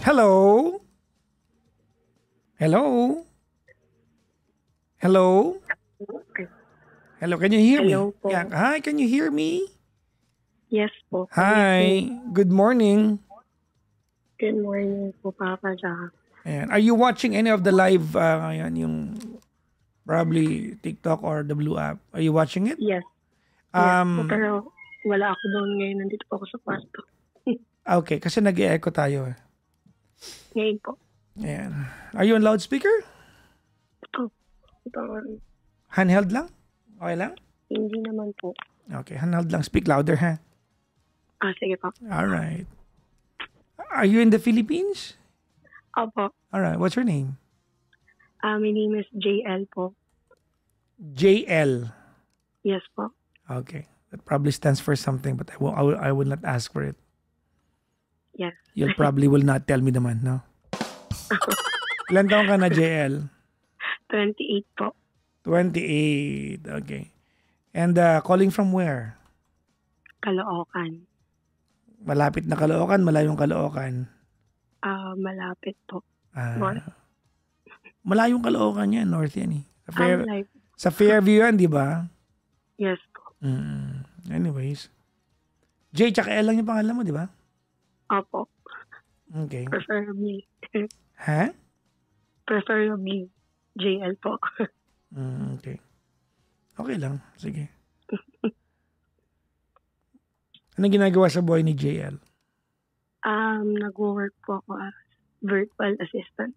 Hello? Hello? Hello? Hello, can you hear me? Hello po. Yeah. Hi, can you hear me? Yes po. Hi. Good morning. Good morning po, Papa Jack. And are you watching any of the live ngayon, yung probably TikTok or the Blue app? Are you watching it? Yes. Yes po, Um, pero wala ako doon ngayon. Nandito po ako sa kwarto. okay, kasi nag-e-echo tayo. Ngayon po. Ayan. Are you on loudspeaker? Ito, Handheld lang? Okay lang? hindi naman po. Okay, handheld lang. Speak louder, ha? Sige po. Alright. Are you in the Philippines? Opo. Alright, what's your name? My name is JL po. JL. Yes po. Okay. That probably stands for something, but I will not ask for it. Yes. You probably will not tell me naman, no? Ilan taon ka na, JL? 28 po. 28. Okay. And calling from where? Caloocan. Malapit na Caloocan, malayong Caloocan. Malapit po. Ah, malayong Caloocan yan, north yan eh. Life. Sa Fairview yan, di ba? Yes po. Anyways. J, tsaka L lang yung pangalan mo, di ba? Opo. Okay. Preferably. Ha? Preferably. JL po. Okay. Okay lang. Sige. Anong ginagawa sa buhay ni JL? Nag-work po ako as virtual assistant.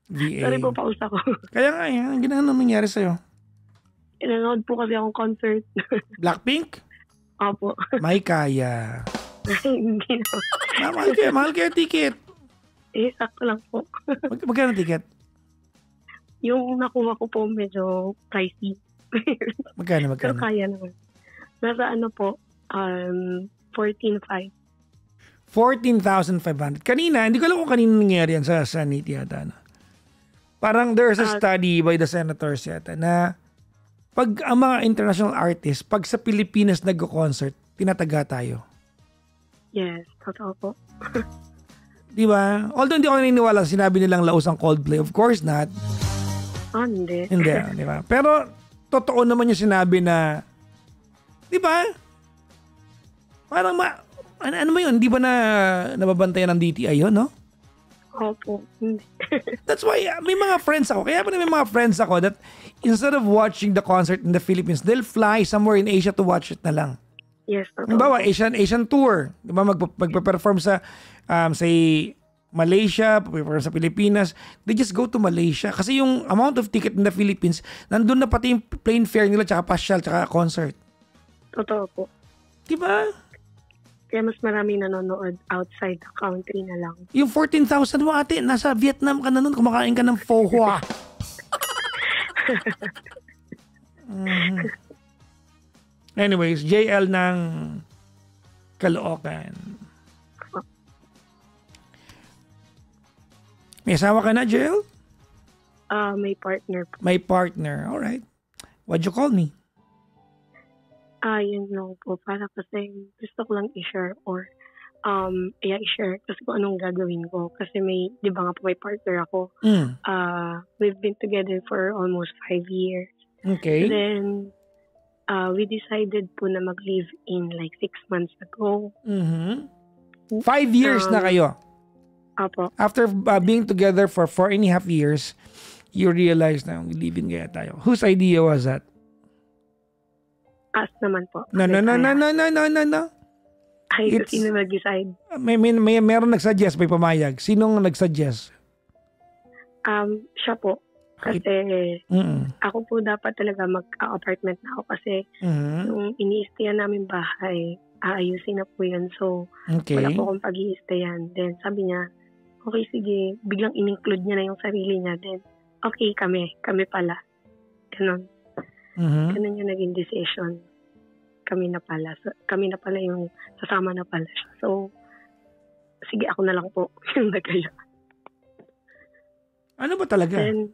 VA. Sorry po, pause ako. Kaya nga, yan. Ano nangyari sa'yo? Inanood po kasi akong concert. Blackpink? Opo. May kaya. Hindi na. Mahal kaya ticket. Sakto lang po. Magkano ticket? Yung nakuha ko po medyo pricey. Magkano? Pero kaya naman. Nasa ano po, 14,500. 14,500. Kanina, hindi ko alam kung kanina nangyari yan sa NIT yata. No? Parang there's a study by the senators yata na pag ang mga international artists, pag sa Pilipinas nag-concert, tinataga tayo. Yes, totoo po. Di ba? Although hindi ako naniniwala sinabi nilang laos ang Coldplay. Of course not. Hindi. Hindi, di ba? Pero totoo naman yung sinabi na, di ba? Parang ano mo yun? Di ba na nababantayan ng DTI yun, no? Opo. That's why may mga friends ako. Kaya pa may mga friends ako that instead of watching the concert in the Philippines, they'll fly somewhere in Asia to watch it na lang. Yes, totoo. Halimbawa, Asian tour. Di ba? Magpa-perform sa, say, Malaysia, perform sa Pilipinas. They just go to Malaysia. Kasi yung amount of ticket in the Philippines, nandun na pati yung plane fare nila, tsaka pasyal, tsaka concert. Totoo po. Di ba? Kaya mas maraming nanonood outside the country na lang. Yung 14,000 mo ate, nasa Vietnam ka na nun, kumakain ka ng pho hua. Anyways, JL ng Caloocan. May asawa ka na, JL? May partner po. May partner. Alright. What'd you call me? Yun lang po. Para kasi gusto ko lang i-share or i-share kasi kung anong gagawin ko. Kasi di ba nga po may partner ako. We've been together for almost 5 years. Okay. Then, we decided po na mag-live in like 6 months ago. 5 years na kayo. Apo. After being together for 4.5 years, you realized na live-in kaya tayo. Whose idea was that? Us naman po. No. Ay, sino nag-decide? Meron nagsuggest, may pamayag. Sinong nagsuggest? Siya po. Kasi ako po dapat talaga mag-apartment na ako kasi yung ini-stayan namin bahay, aayusin na po yan. So, wala po akong pag-i-stayan. Then, sabi niya, okay, sige. Biglang in-include niya na yung sarili niya. Then, okay, kami pala. Ganon. Ganon yung naging decision. Kami na pala. So, kami na pala yung sasama na pala siya. So, sige, ako na lang po yung nagaya. Ano ba talaga? Then,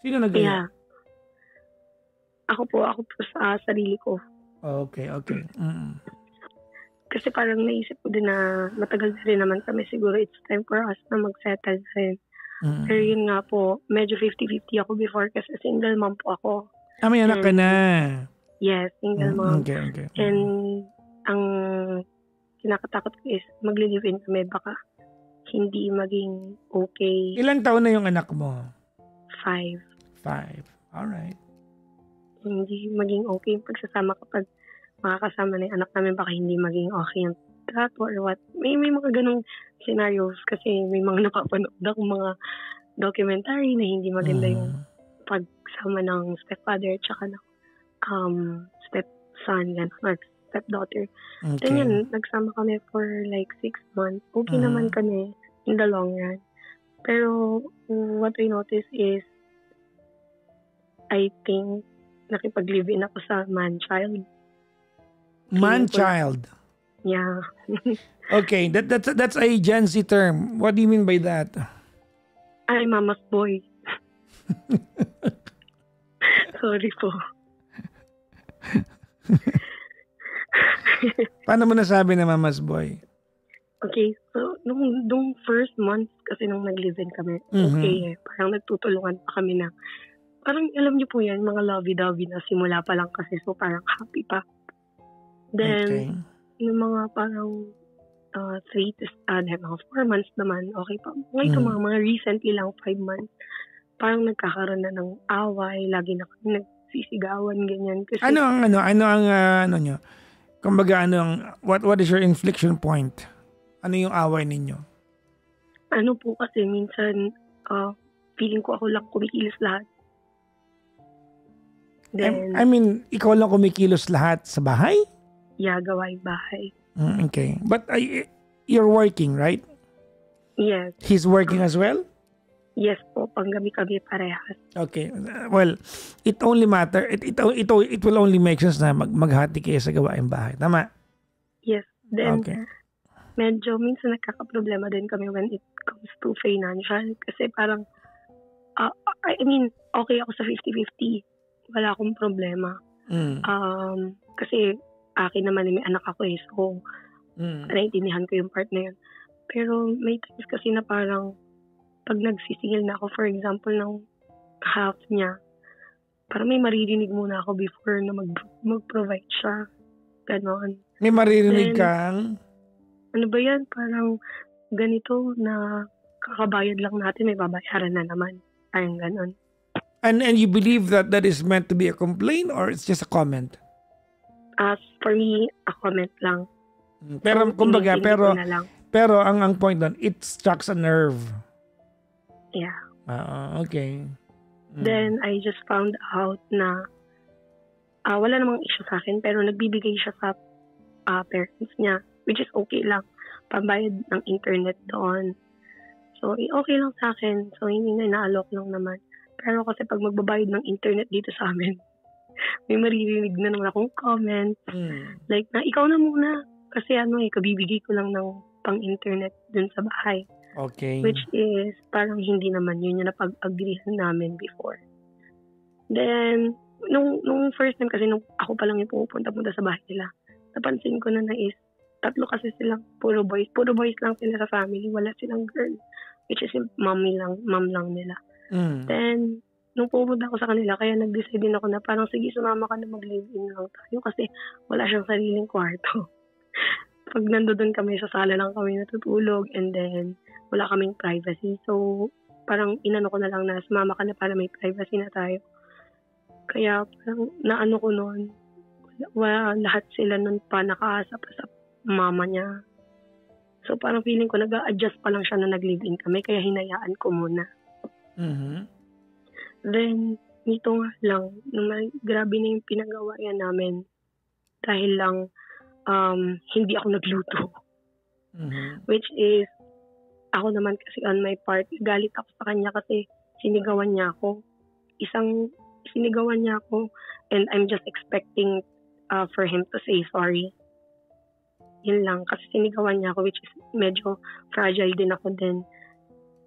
sino nagaya? Yeah. Ako po sa sarili ko. Okay. Kasi parang naisip ko din na matagal na rin naman kami. Siguro it's time for us na mag-settle na rin. Pero yun nga po, medyo 50-50 ako before kasi single mom po ako. May anak ka na. Yes, single mom. Okay. And ang kinakatakot ko is magli-live-in kami, baka hindi maging okay. Ilang taon na yung anak mo? 5. Alright. Hindi maging okay yung pagsasama kapag makakasama na yung anak namin, baka hindi maging okay yung trato or what. May mga ganong scenarios kasi may mga napapanood akong mga documentary na hindi maganda yung pagsama ng stepfather at saka ng stepson, or stepdaughter. Okay. Then yun, nagsama kami for like 6 months. Okay naman kami in the long run. Pero what I noticed is I think nakipag-live-in ako sa man-child. Man-child? Yeah. Okay, that's a Gen Z term. What do you mean by that? Ay, mama's boy. Sorry po. Paano mo nasabi na mama's boy? Okay, so nung first month kasi nung nag-live-in kami, okay parang nagtutulungan pa kami na, parang alam niyo po yan, mga lovey-dovey na simula pa lang kasi, so parang happy pa. Then, yung mga parang 4 months naman, okay pa. Ngayon mga recently lang, 5 months, parang nagkakaroon na ng away, lagi na kami nagsisigawan, ganyan. Kasi, ano ang nyo? Kumbaga, what is your inflection point? Ano yung away ninyo? Ano po kasi, minsan, feeling ko ako lang kumikilos lahat. Then, I mean, ikaw lang kumikilos lahat sa bahay? Yeah, gawain bahay. Okay. But you're working, right? Yes. He's working as well? Yes po, panggabi-gabi parehas. Okay. Well, it only matter, it will only make sense na maghati kayo sa gawain bahay. Tama? Yes. Then, okay. Medyo minsan nagkakaproblema din kami when it comes to financial. Kasi parang, I mean, okay ako sa 50-50. Wala akong problema. Kasi, akin naman may anak ako eh. So, naiintindihan ko yung part na yun. Pero may times kasi na parang pag nagsisingil na ako, for example, ng half niya, parang may maririnig muna ako before na mag-provide siya. Ganon. May maririnig kang? Ano ba yan? Parang ganito na kakabayad lang natin, may babayaran na naman. Parang ganon. And you believe that is meant to be a complaint or it's just a comment? As for me, a comment lang. Pero so, kumbaga, pero ang point doon, it strikes a nerve. Yeah. Okay. Then I just found out na wala namang issue sa akin, pero nagbibigay siya sa parents niya, which is okay lang. Pambayad ng internet doon. So, okay lang sa akin. So, hindi na inaalok lang naman. Pero kasi pag magbabayad ng internet dito sa amin, may maririnig na naman akong comment. Like, na ikaw na muna. Kasi kabibigay ko lang ng pang-internet dun sa bahay. Okay. Which is, parang hindi naman yun yung napag-agreehan namin before. Then, nung first time kasi, nung ako pa lang yung pupunta-punta sa bahay nila, napansin ko na is, 3 kasi silang puro boys. Puro boys lang sila sa family. Wala silang girl. Which is mom lang nila. Then, nung pumunta ako sa kanila, kaya nag-decide din ako na parang sige, sumama ka na mag-live-in lang tayo kasi wala siyang sariling kwarto. Pag nandoon kami, sa sala lang kami natutulog and then wala kaming privacy. So, parang inano ko na lang na sumama ka na para may privacy na tayo. Kaya parang naano ko noon, lahat sila nun pa nakaasa pa sa mama niya. So, parang feeling ko nag-a-adjust pa lang siya na nag-live-in kami kaya hinayaan ko muna. Then, nito nga lang, grabe na yung pinagawayan namin dahil lang hindi ako nagluto. Which is, ako naman kasi on my part, galit ako sa kanya kasi sinigawan niya ako. Sinigawan niya ako and I'm just expecting for him to say sorry. Yun lang, kasi sinigawan niya ako which is medyo fragile din ako din.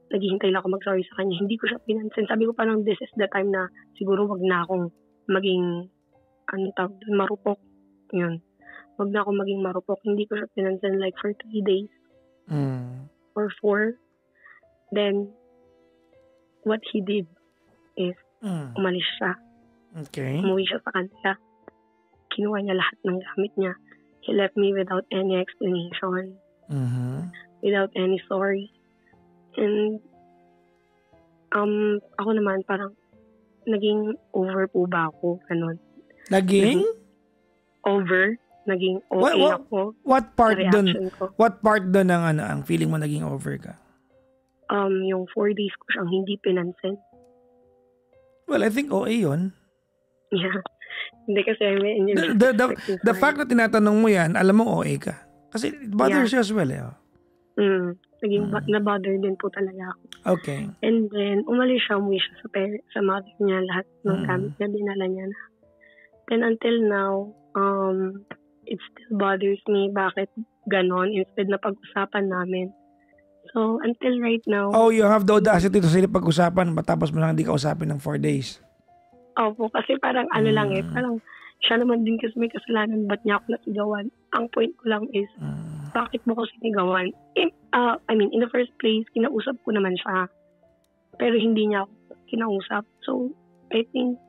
Naghihintay lang ako mag-sorry sa kanya. Hindi ko siya pinansin. Sabi ko parang this is the time na siguro wag na akong maging marupok. Yun. wag na ako maging marupok. Hindi ko siya pinansin like for 3 days. Or 4. Then, what he did is, umalis siya. Okay. Umuwi siya sa kanila. Kinuha niya lahat ng gamit niya. He left me without any explanation. Without any sorry. And, ako naman parang, naging over po ba ako? Ganun. Naging? Over. Naging okay ako. What part doon ang feeling mo naging over ka? Yung 4 days ko siyang hindi pinansin. Well, I think OA yun. Yeah. Hindi kasi the fact na tinatanong mo yan, alam mo OA ka. Kasi it bothers you as well eh. Naging na-bother din po talaga ako. Okay. And then, umalis siya, umuwi siya sa mother niya, lahat ng gamit niya, dinala niya na. Then until now, it still bothers me bakit ganon instead na pag-usapan namin. So, until right now... Oh, you have the audacity to sila pag-usapan matapos mo lang hindi ka usapin ng 4 days. Opo, kasi parang lang parang siya naman din kasi may kasalanan, ba't niya ako nasigawan? Ang point ko lang is, bakit mo ko sinigawan? I mean, in the first place, kinausap ko naman siya. Pero hindi niya ako kinausap. So, I think,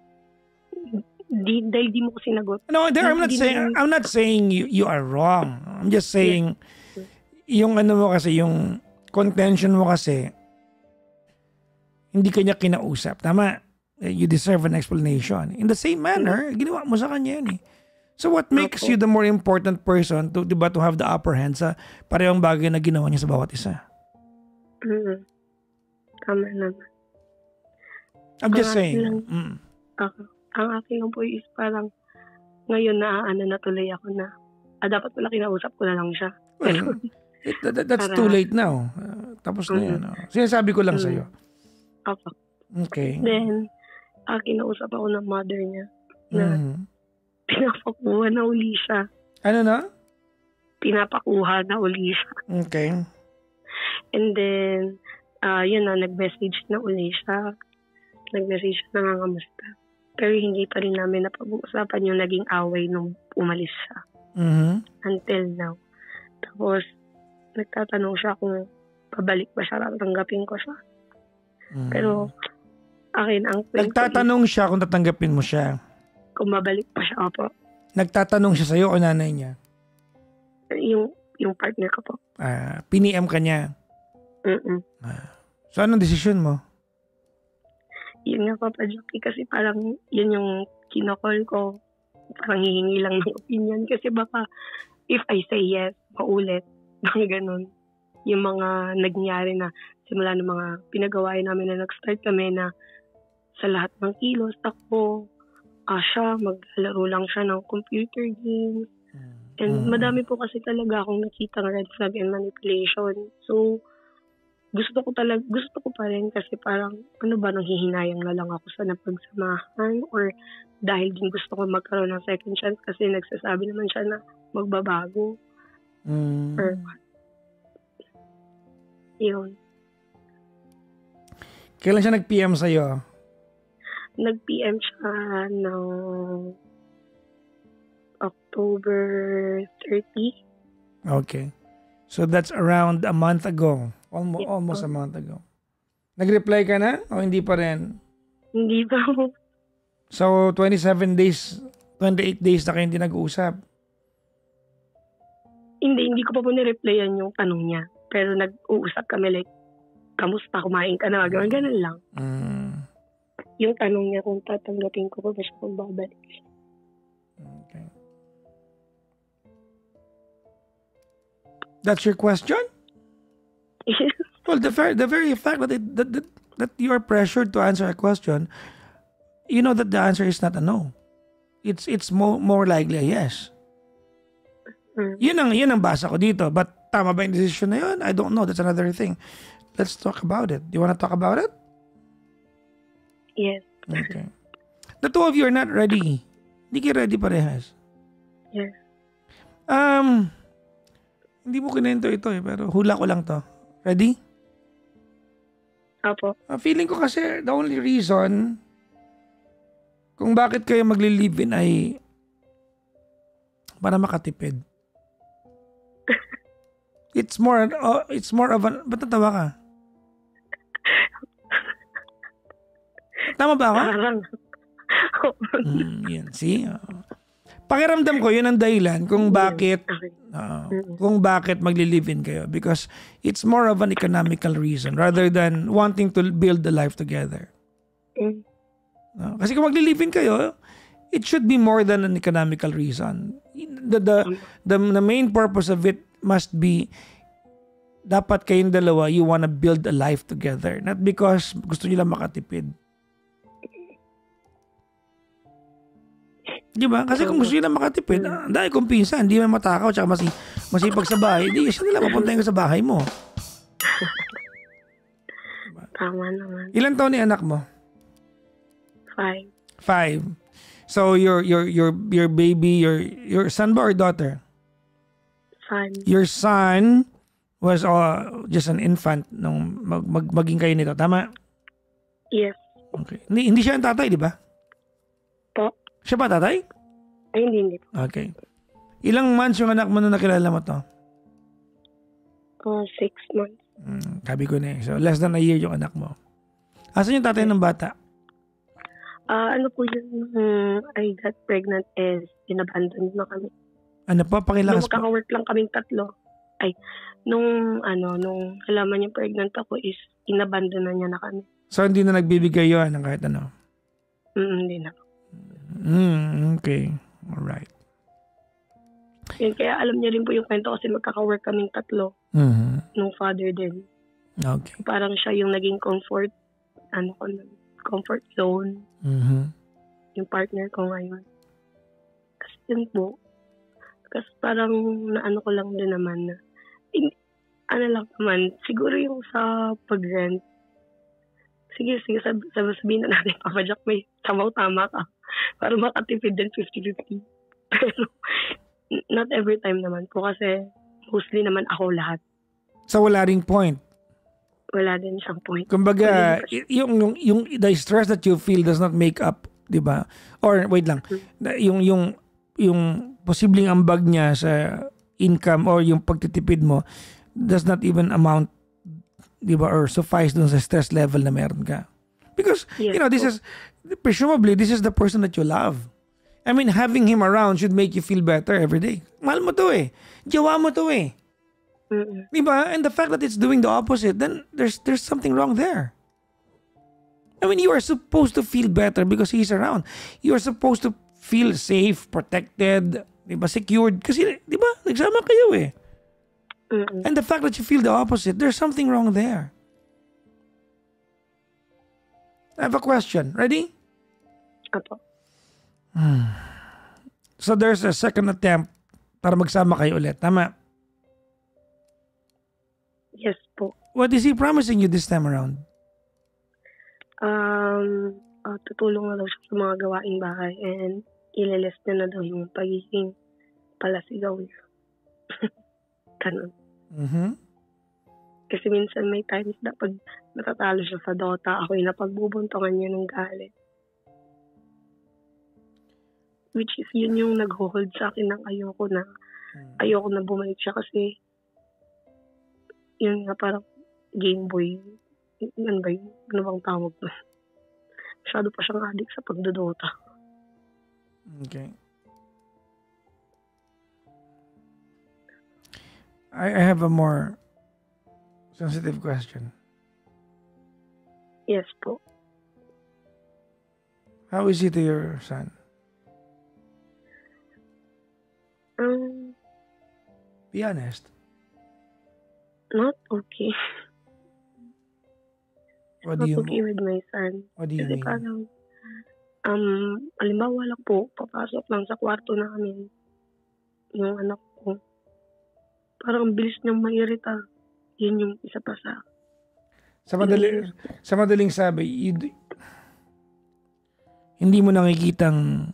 dahil di mo ko sinagot. No, I'm not saying you are wrong. I'm just saying, yung ano mo kasi, yung contention mo kasi, hindi kanya kinausap. Tama, you deserve an explanation. In the same manner, ginawa mo sa kanya yun eh. So what makes you the more important person to, diba, to have the upper hand sa parehong bagay na ginawa niya sa bawat isa? Tama naman. I'm just saying. Ang akin lang po is parang ngayon na tuloy ako na dapat pala kinausap ko na lang siya. Well, that's too late now. Tapos na yan. Sinasabi ko lang sa'yo. Okay. Then, kinausap ako ng mother niya na pinapakuha na uli siya. Ano na? Pinapakuha na uli siya. Okay. And then, yun na, nag-message na uli siya. Nag-message na nga kamusta. Pero hindi pa rin namin napag-uusapan yung naging away nung umalis siya. Until now. Tapos, nagtatanong siya kung pabalik ba siya, tatanggapin ko siya. Pero, akin ang... Nagtatanong siya kung tatanggapin mo siya. Kung babalik pa siya, po. Nagtatanong siya sa'yo o nanay niya? Yung partner ko po. Piniem ka niya? So, anong desisyon mo? Yun nga, Papa Jockey, kasi parang yun yung kinokol ko. Parang hihingi lang ng opinion. Kasi baka, if I say yes, maulit. Ganun. Yung mga nangyari na simula ng mga pinagawain namin na nag-start kami na sa lahat ng kilos, ako, siya, maglalaro lang siya ng computer games. And madami po kasi talaga akong nakita ng red flag and manipulation. So, gusto ko pa rin kasi parang, ano ba, nanghihinayang na lang ako sa napagsamahan or dahil din gusto ko magkaroon ng second chance kasi nagsasabi naman siya na magbabago. Or what. Yun. Kailan siya nag-PM sa'yo? Nag-PM siya no October 30. Okay. So that's around a month ago. Almost a month ago. Nag-reply ka na o hindi pa rin? Hindi pa. So 28 days na kayo hindi nag-uusap? Hindi ko pa po ni-replyan yung tanong niya. Pero nag-uusap kami like, kamusta, kumain ka na, ganun lang. Yung tanong niya kung tatanggapin ko pa ba siya kung babalik siya. Okay. That's your question? Yes. Well, the very fact that you are pressured to answer a question, you know that the answer is not a no. It's more likely a yes. Yun ang basa ko dito. But tama ba yung decision na yun? I don't know. That's another thing. Let's talk about it. Do you want to talk about it? Yes. Okay. The two of you are not ready. Hindi kayo ready parehas. Yes. Hindi mo kinento ito pero hula ko lang to. Ready? Apo. Feeling ko kasi the only reason kung bakit kayo magli-live-in ay para makatipid. It's more of an, ba't natawa ka? Tama ba ako? Yan, see? Pakiramdam ko, yun ang dahilan kung bakit magli-live-in kayo. Because it's more of an economical reason rather than wanting to build the life together. Kasi kung magli-live-in kayo, it should be more than an economical reason. The main purpose of it must be, dapat kayong dalawa, you wanna build a life together. Not because gusto nyo lang makatipid. Di ba? Kasi kung gusto nyo lang makatipid, dahil kung pinsan, hindi man matakaw tsaka masipag sa bahay, di siya nila mapuntahin ka sa bahay mo. Diba? Tama naman. Ilan taon ni anak mo? 5. So your baby, your son ba or daughter? Son. Your son was just an infant nung maging kayo nito, tama? Yes. Okay. Hindi siya ang tatay, di ba? Po. Siya ba tatay? Ay, hindi. Okay. Ilang months yung anak mo na nakilala mo to? 6 months. Sabi ko na eh. So less than a year yung anak mo. Asan yung tatay ng bata? Ano po yun, I got pregnant is inabandoned na kami. Ano pa? Pakilakas pa. Nung magkaka-work lang kaming 3. Ay, nung alaman niya pregnant ako is inabandon na niya na kami. So hindi na nagbibigay yun ng kahit ano? Hindi na. Okay. Alright. Yun, kaya alam niya rin po yung kwento kasi magkaka-work kaming 3. Nung father din. Okay. Parang siya yung naging comfort zone. Yung partner ko ngayon. Kasi yun po. Kasi parang naano ko lang din naman na siguro yung sa pag-rent. Sige, sabihin na natin, Papa Jack, may tama ka. Para makatipid din 50-50. Pero, not every time naman po kasi mostly naman ako lahat. So, wala ring point? Wala din siyang point. Kumbaga, yung the stress that you feel does not make up, di ba? Or, wait lang, yung posibleng ambag niya sa income or yung pagtitipid mo does not even amount, di ba, or suffice dun sa stress level na meron ka. Because, yes, presumably, this is the person that you love. I mean, having him around should make you feel better every day. Mahal mo to eh. Jawa mo to eh. Di ba? And the fact that it's doing the opposite, then there's something wrong there. I mean, you are supposed to feel better because he's around. You are supposed to feel safe, protected, di ba, secured. Kasi, di ba, nagsama kayo eh. And the fact that you feel the opposite, there's something wrong there. I have a question. Ready? Apo. So there's a second attempt para magsama kayo ulit. Tama? Yes po. What is he promising you this time around? Tutulong na daw siya sa mga gawaing bahay and ililis na daw yung pagiging palasigaw niya. Ganun. Kasi minsan may times na pag natatalo siya sa Dota, ako yung napagbubuntungan niya ng galit. Which is yun yung nag-hold sa akin ng ayoko na bumalik siya kasi yun nga parang Game Boy. Ano ba yun? Ano bang tawag na? Masyado pa siyang addict sa pagdodota. Okay. I have a more sensitive question. Yes po. How is he to your son? Be honest. Not okay. What do you okay with my son. What do you Kasi mean? parang, halimbawa lang po, papasok lang sa kwarto namin yung anak ko. Parang bilis niyang mairita. Yun yung isa pa sa... Sa madaling sabi, hindi mo nakikitang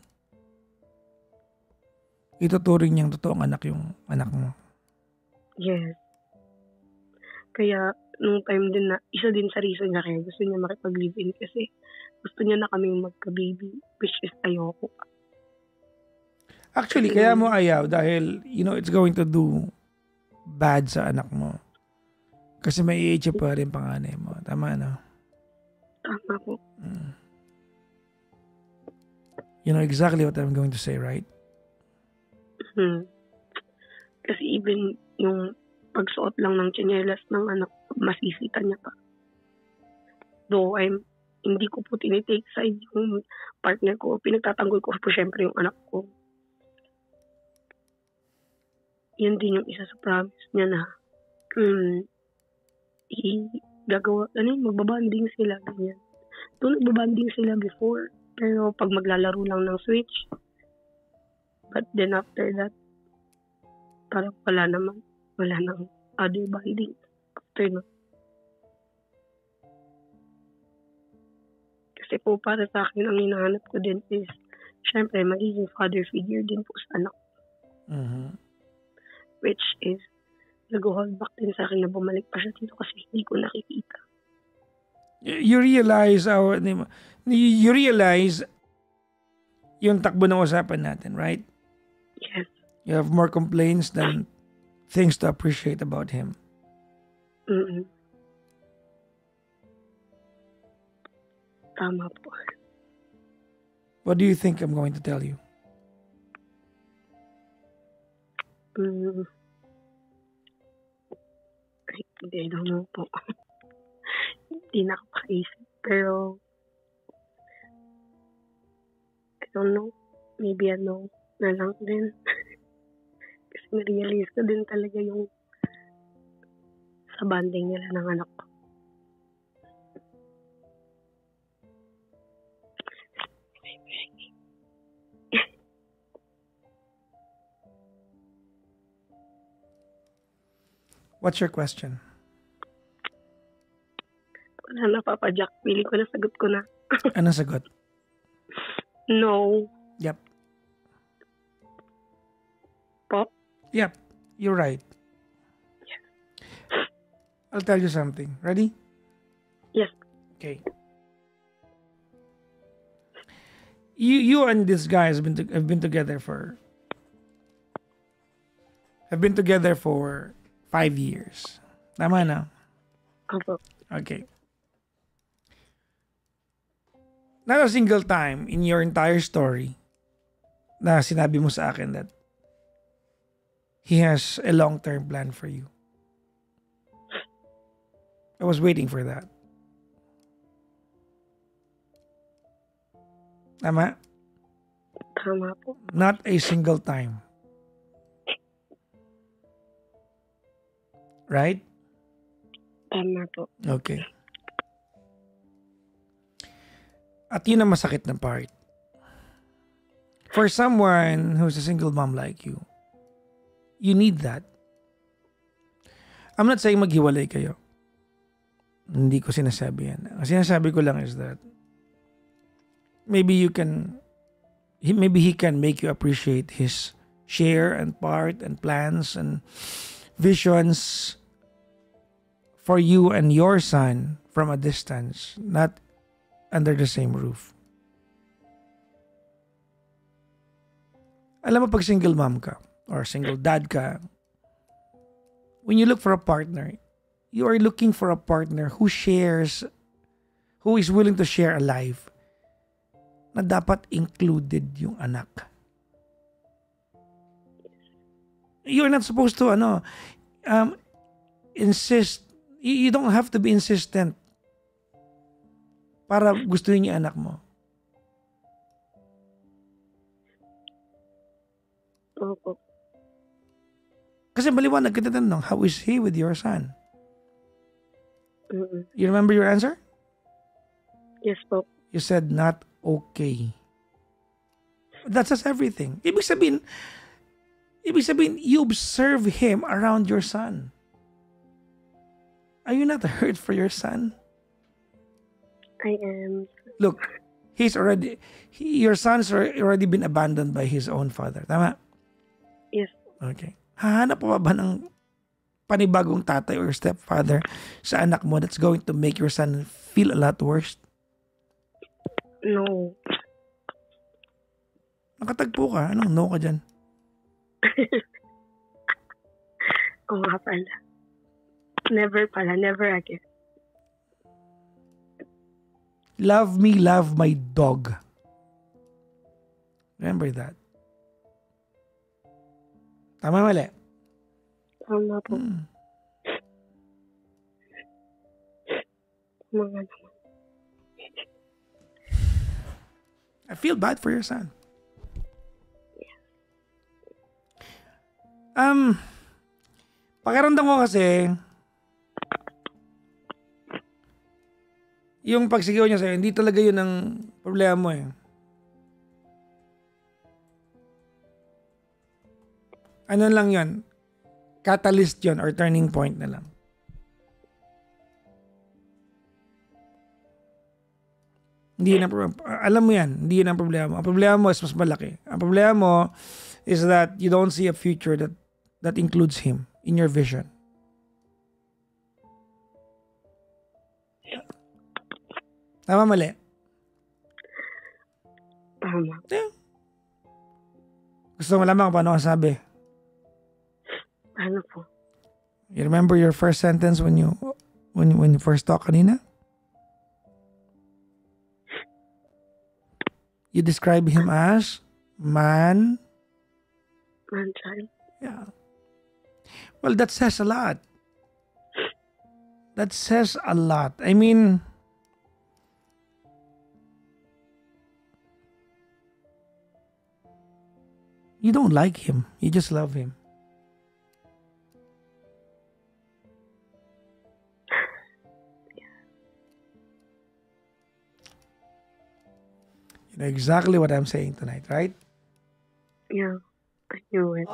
ituturing niyang totoong anak yung anak mo. Yes. Kaya, nung time din na, isa din sa reason niya kaya gusto niya makipag-live-in kasi gusto niya na kami magka-baby, which is ayoko. Actually, kaya mo ayaw dahil, it's going to do bad sa anak mo. Kasi may i-age pa rin panganay mo. Tama, no? Tama po. You know exactly what I'm going to say, right? Kasi even yung pagsuot lang ng tsinelas ng anak ko, masisita niya pa. Though hindi ko po tinitake side yung partner ko. Pinagtatanggol ko po syempre yung anak ko. Yan din yung isa sa promise niya na gagawa, magbabanding sila, ganyan. Doon nagbabanding sila before, pero pag maglalaro lang ng Switch, but then after that, parang wala nang other bonding after no. Kasi po para sa akin, ang hinahanap ko din is, syempre, magiging father figure din po sa anak. Which is, nag-hold back din sa akin na bumalik pa siya dito kasi hindi ko nakikita. You realize yung takbo ng usapan natin, right? Yes. You have more complaints than things to appreciate about him. Tama po. What do you think I'm going to tell you? I don't know po. Hindi na ako makaisip. Pero, I don't know. Maybe na lang din. Kasi na-realize ko din talaga yung sa banding nila ng anak ko. What's your question? Wala na, Papa Jack. Pili ko na, sagot ko na. Ano sagot? No. Yep. Pop? Yep. You're right. Yes. I'll tell you something. Ready? Yes. Okay. You and this guy have been together for 5 years. Tama na? Opo. Okay. Not a single time in your entire story na sinabi mo sa akin that he has a long-term plan for you. I was waiting for that. Tama? Tama po. Not a single time. Right? Tama po. Okay. At yun ang masakit na part. For someone who's a single mom like you need that. I'm not saying maghiwalay kayo. Hindi ko sinasabi yan. Ang sinasabi ko lang is that maybe he can make you appreciate his share and part and plans and visions for you and your son from a distance, not under the same roof. Alam mo, pag single mom ka or single dad ka, when you look for a partner, you are looking for a partner who is willing to share a life na dapat included yung anak. You're not supposed to insist. You don't have to be insistent para gustuhin yung anak mo. Opo. Kasi maliwanag kita tanong, how is he with your son? You remember your answer? Yes po. You said not okay. That says everything. Ibig sabihin, you observe him around your son. Are you not hurt for your son? I am. Look, your son's already been abandoned by his own father. Tama? Yes. Okay. Hahanap pa ba ng panibagong tatay or stepfather sa anak mo that's going to make your son feel a lot worse? No. Nakatagpo ka. Anong no ka dyan? Oo nga pala. Never again. Love me, love my dog. Remember that. Tama mali? Tama po. Mga naman. I feel bad for your son. Pakiramdam ko kasi yung pagsigaw niya sa'yo, hindi talaga yun ang problema mo eh. Ano lang yun? Catalyst yun or turning point na lang. Hindi yun ang problema. Alam mo yan, hindi yun ang problema. Ang problema mo is mas malaki. Ang problema mo is that you don't see a future that includes him in your vision. Tama, mali? Tama. Yeah. Gusto mo lamang paano ka sabi? Ano po? You remember your first sentence when you first talk kanina? You describe him as man child. Yeah. Well, that says a lot. That says a lot. I mean, you don't like him. You just love him. You know exactly what I'm saying tonight, right? Yeah, I knew it.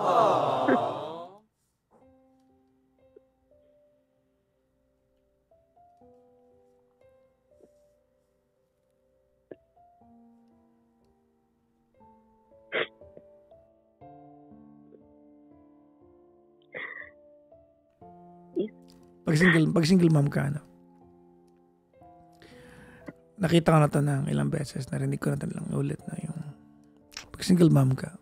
Pag single mom ka, ano? Nakita ko na ito ng ilang beses. Narinig ko na ito lang ulit na yung pag single mom ka,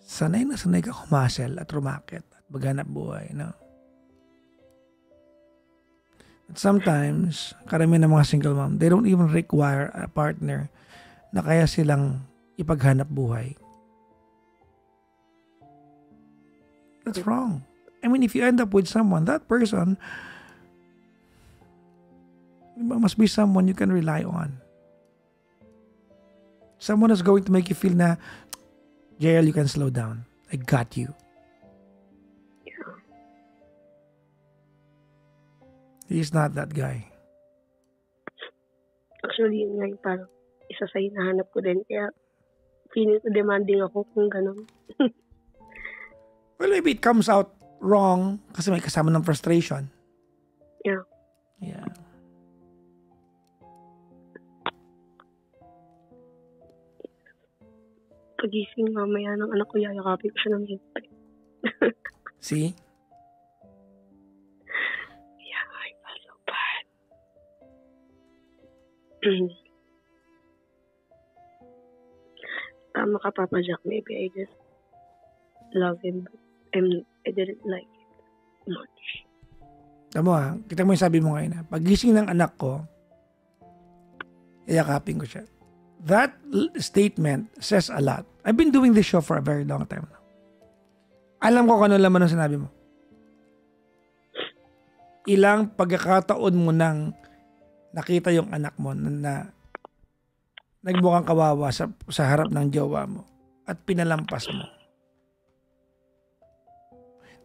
sanay na sanay ka kumasel at rumakit at maghanap buhay, no? At sometimes, karamihan ng mga single mom, they don't even require a partner na kaya silang ipaghanap buhay. That's wrong. I mean, if you end up with someone, that person must be someone you can rely on. Someone is going to make you feel na, JL, you can slow down. I got you. Yeah. He's not that guy. Actually, yun nga yung parang isa sa hinahanap ko din. Kaya, feeling ko demanding ako kung gano'n. Well, maybe it comes out wrong kasi may kasama ng frustration. Yeah. Yeah. Pagising mamaya ng anak ko, yayakapin ko siya ng hintay. See? Yeah, I feel so bad. Tama ka, Papa Jack. Maybe I just love him, but I didn't like it much. Tama, kita mo yung sabi mo ngayon. Pagising ng anak ko, yayakapin ko siya. That statement says a lot. I've been doing this show for a very long time now. Alam ko kung ano laman ng sinabi mo. Ilang pagkakataon mo nang nakita yung anak mo na nagmukhang kawawa sa harap ng jowa mo at pinalampas mo.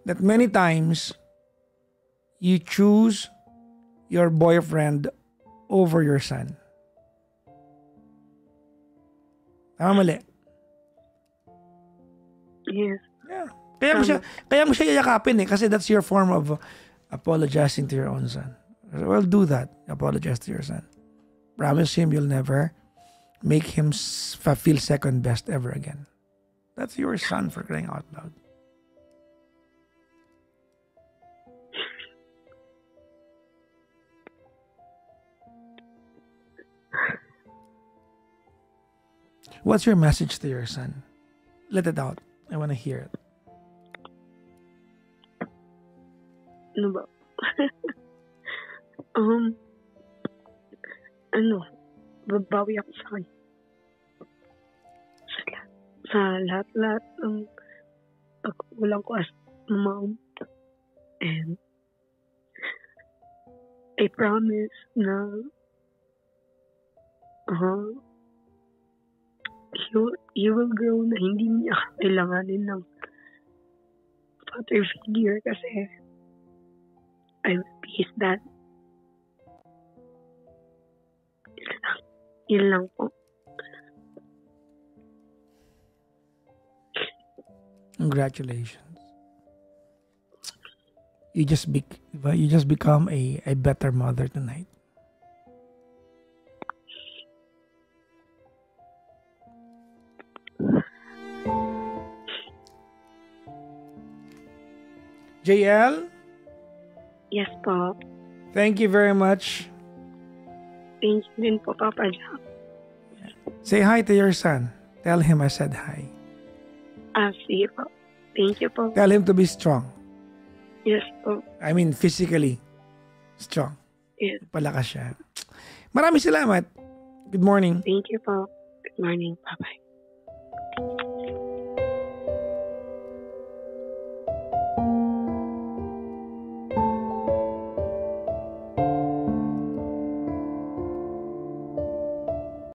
That many times, you choose your boyfriend over your son. Tama, mali? Yes. Yeah. Kaya mo siya yayakapin eh, kasi that's your form of apologizing to your own son. Well, do that. Apologize to your son. Promise him you'll never make him feel second best ever again. That's your son, for crying out loud. What's your message to your son? Let it out. I want to hear it. Ano ba? Babawi ako sa kanya. Sa lahat ng pagkukulang ko as mom. And I promise na he will grow na hindi niya kailanganin ng father figure kasi I will be his dad. Yun lang po. Congratulations. You just become a better mother tonight. JL? Yes po. Thank you very much. Thank you din po, Papa Jack. Say hi to your son. Tell him I said hi. Sige po. Thank you po. Tell him to be strong. Yes po. I mean, physically strong. Yes. Palakas siya. Maraming salamat. Good morning. Thank you po. Good morning. Bye-bye.